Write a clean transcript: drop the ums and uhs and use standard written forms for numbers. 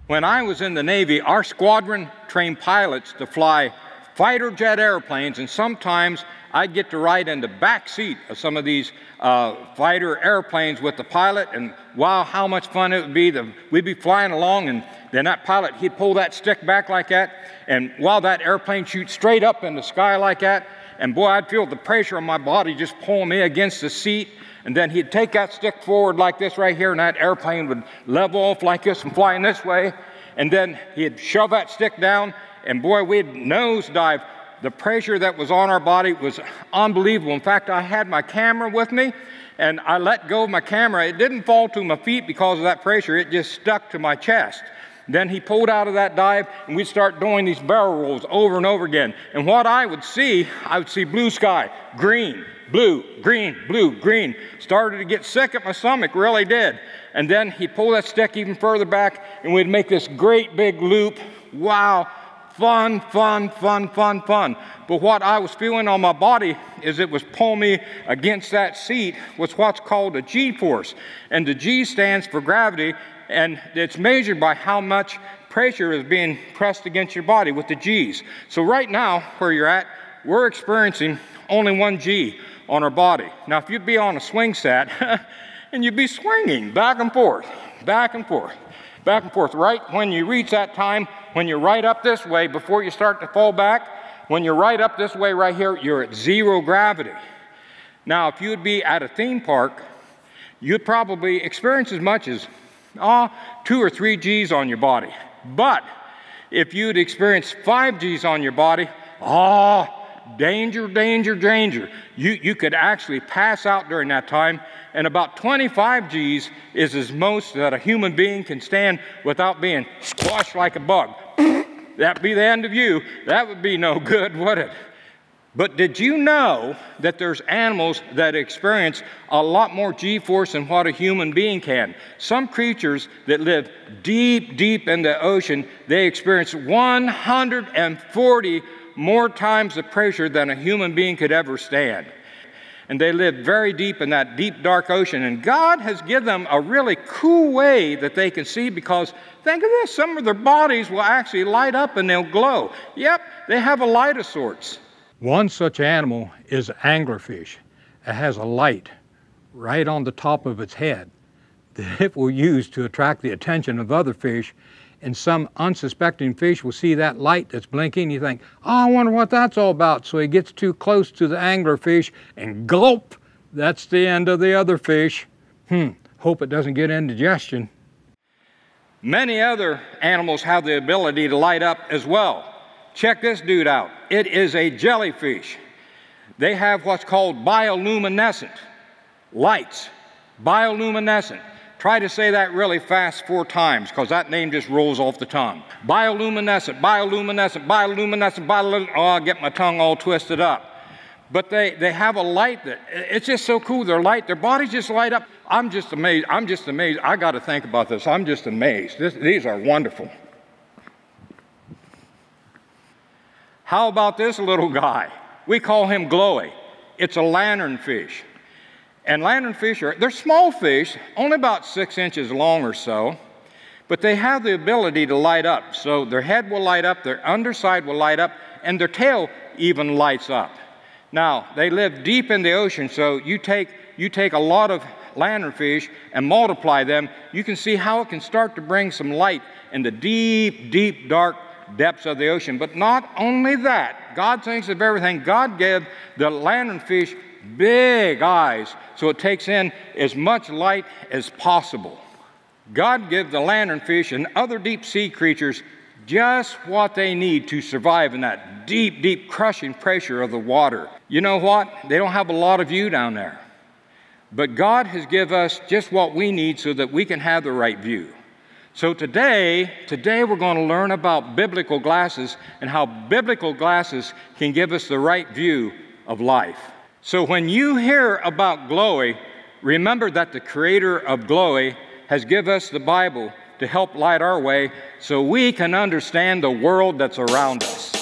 When I was in the Navy, our squadron trained pilots to fly fighter jet airplanes, and sometimes I'd get to ride in the back seat of some of these fighter airplanes with the pilot, and wow, how much fun it would be. We'd be flying along, and then that pilot, he'd pull that stick back like that, and while that airplane shoots straight up in the sky like that, and boy, I'd feel the pressure on my body just pulling me against the seat, and then he'd take that stick forward like this right here, and that airplane would level off like this and fly in this way, and then he'd shove that stick down, and boy, we'd nosedive. The pressure that was on our body was unbelievable. In fact, I had my camera with me, and I let go of my camera. It didn't fall to my feet because of that pressure. It just stuck to my chest. Then he pulled out of that dive, and we'd start doing these barrel rolls over and over again. And what I would see blue sky, green, blue, green, blue, green. Started to get sick at my stomach, really did. And then he'd pull that stick even further back, and we'd make this great big loop. Wow. Fun, fun, fun, fun, fun. But what I was feeling on my body is it was pulling me against that seat with what's called a G-force. And the G stands for gravity, and it's measured by how much pressure is being pressed against your body with the G's. So right now, where you're at, we're experiencing only one G on our body. Now, if you'd be on a swing set, and you'd be swinging back and forth, back and forth, back and forth. Right when you reach that time, when you're right up this way, before you start to fall back, when you're right up this way right here, you're at zero gravity. Now, if you would be at a theme park, you'd probably experience as much as 2 or 3 G's on your body. But if you'd experience 5 G's on your body, danger, danger, danger. You could actually pass out during that time, and about 25 G's is as most that a human being can stand without being squashed like a bug. That'd be the end of you. That would be no good, would it? But did you know that there's animals that experience a lot more G-force than what a human being can? Some creatures that live deep, deep in the ocean, they experience 140 more times the pressure than a human being could ever stand. And they live very deep in that deep, dark ocean. And God has given them a really cool way that they can see, because think of this, some of their bodies will actually light up and they'll glow. Yep, they have a light of sorts. One such animal is anglerfish. It has a light right on the top of its head that it will use to attract the attention of other fish. And some unsuspecting fish will see that light that's blinking. You think, I wonder what that's all about. So he gets too close to the anglerfish and gulp, that's the end of the other fish. Hope it doesn't get indigestion. Many other animals have the ability to light up as well. Check this dude out. It is a jellyfish. They have what's called bioluminescent lights. Bioluminescent. Try to say that really fast 4 times, because that name just rolls off the tongue. Bioluminescent, bioluminescent, bioluminescent, bioluminescent. Oh, I'll get my tongue all twisted up. But they have a light that, it's just so cool. Their light, their bodies just light up. I'm just amazed. I'm just amazed. I got to think about this. I'm just amazed. These are wonderful. How about this little guy? We call him Glowy. It's a lanternfish. And lanternfish they're small fish, only about 6 inches long or so, but they have the ability to light up. So their head will light up, their underside will light up, and their tail even lights up. Now, they live deep in the ocean, so you take a lot of lanternfish and multiply them, you can see how it can start to bring some light in the deep, deep, dark depths of the ocean. But not only that, God thinks of everything. God gave the lanternfish big eyes, so it takes in as much light as possible. God gave the lanternfish and other deep sea creatures just what they need to survive in that deep, deep crushing pressure of the water. You know what? They don't have a lot of view down there. But God has given us just what we need so that we can have the right view. So today we're going to learn about biblical glasses and how biblical glasses can give us the right view of life. So when you hear about Glowy, remember that the creator of Glowy has given us the Bible to help light our way so we can understand the world that's around us.